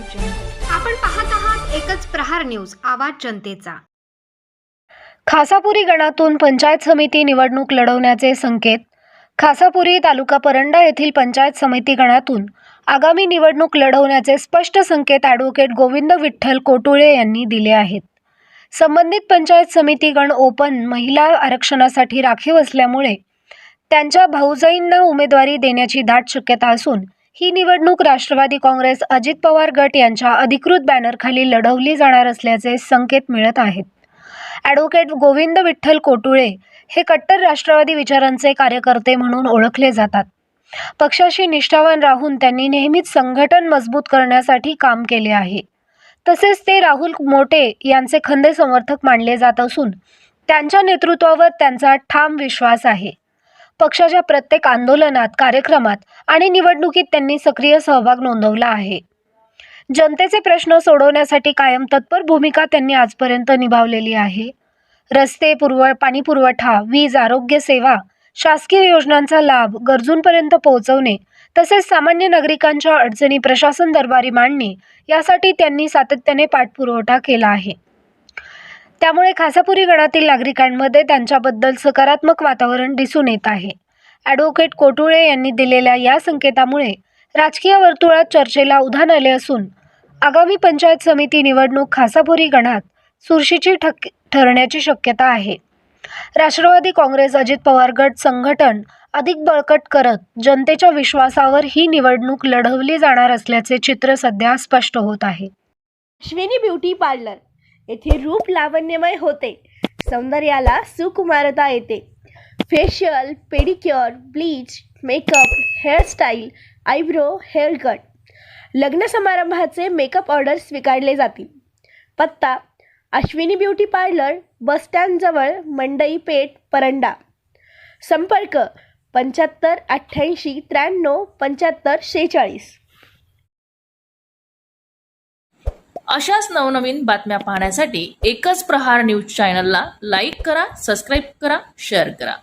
आपण पाहत आहात एकच प्रहार न्यूज, आवाज जनतेचा। खासापुरी गणातून पंचायत समिती निवडणूक लढवण्याचे संकेत। खासापुरी तालुका परंडा येथील पंचायत समिती गणातून आगामी निवडणूक लढवण्याचे स्पष्ट संकेत ॲडव्होकेट गोविंद विठ्ठल कोटुळे यांनी दिले आहेत। संबंधित पंचायत समिती गण ओपन महिला आरक्षणासाठी राखीव असल्यामुळे त्यांच्या भाऊजाईंना उमेदवारी देण्याची दाट शक्यता असून ही निवडणूक राष्ट्रवादी काँग्रेस अजित पवार गट यांच्या अधिकृत बॅनरखाली लढवली जाणार असल्याचे संकेत मिळत आहेत। ॲडव्होकेट गोविंद विठ्ठल कोटुळे हे कट्टर राष्ट्रवादी विचारांचे कार्यकर्ते म्हणून ओळखले जातात। पक्षाशी निष्ठावान राहून त्यांनी नेहमीच संघटन मजबूत करण्यासाठी काम केले आहे। तसेच ते राहुल मोटे यांचे खंदे समर्थक मानले जात असून त्यांच्या नेतृत्वावर त्यांचा ठाम विश्वास आहे। पक्षाच्या प्रत्येक आंदोलनात, कार्यक्रमात आणि निवडणुकीत त्यांनी सक्रिय सहभाग नोंदवला आहे। जनतेचे प्रश्न सोडवण्यासाठी कायम तत्पर भूमिका त्यांनी आजपर्यंत निभावलेली आहे। रस्ते, पाणी पुरवठा, वीज, आरोग्य सेवा, शासकीय योजनांचा लाभ गरजूंपर्यंत पोहोचवणे तसेच सामान्य नागरिकांच्या अडचणी प्रशासन दरबारी मांडणे यासाठी त्यांनी सातत्याने पाठपुरावा केला आहे। त्यामुळे खासापुरी गणातील नागरिकांमध्ये त्यांच्याबद्दल सकारात्मक वातावरण दिसून येत आहे। ॲडव्होकेट कोटुळे यांनी दिलेल्या या संकेतामुळे राजकीय वर्तुळात चर्चेला उधाण आले असून आगामी पंचायत समिती निवडणूक खासापुरी गणात चुरशीची ठरण्याची शक्यता आहे। राष्ट्रवादी काँग्रेस अजित पवार गट संघटन अधिक बळकट करत जनतेच्या विश्वासावर ही निवडणूक लढवली जाणार असल्याचे चित्र सध्या स्पष्ट होत आहे। अश्विनी ब्युटी पार्लर येथे रूप लावण्यमय होते, सौंदर्याला सुकुमारता येते। Facial, pedicure, bleach, makeup, hairstyle, eyebrow, hair cut, लग्न समारंभाचे मेकअप ऑर्डर स्वीकारले जातील। पत्ता Ashwini beauty parlour, bus stand जवळ, मंडई पेठ, परंडा। संपर्क 75 88 93 75 46। अशाच नवनवीन बातम्या पाहण्यासाठी एकच प्रहार न्यूज चॅनलला लाईक करा, सबस्क्राईब करा, शेअर करा।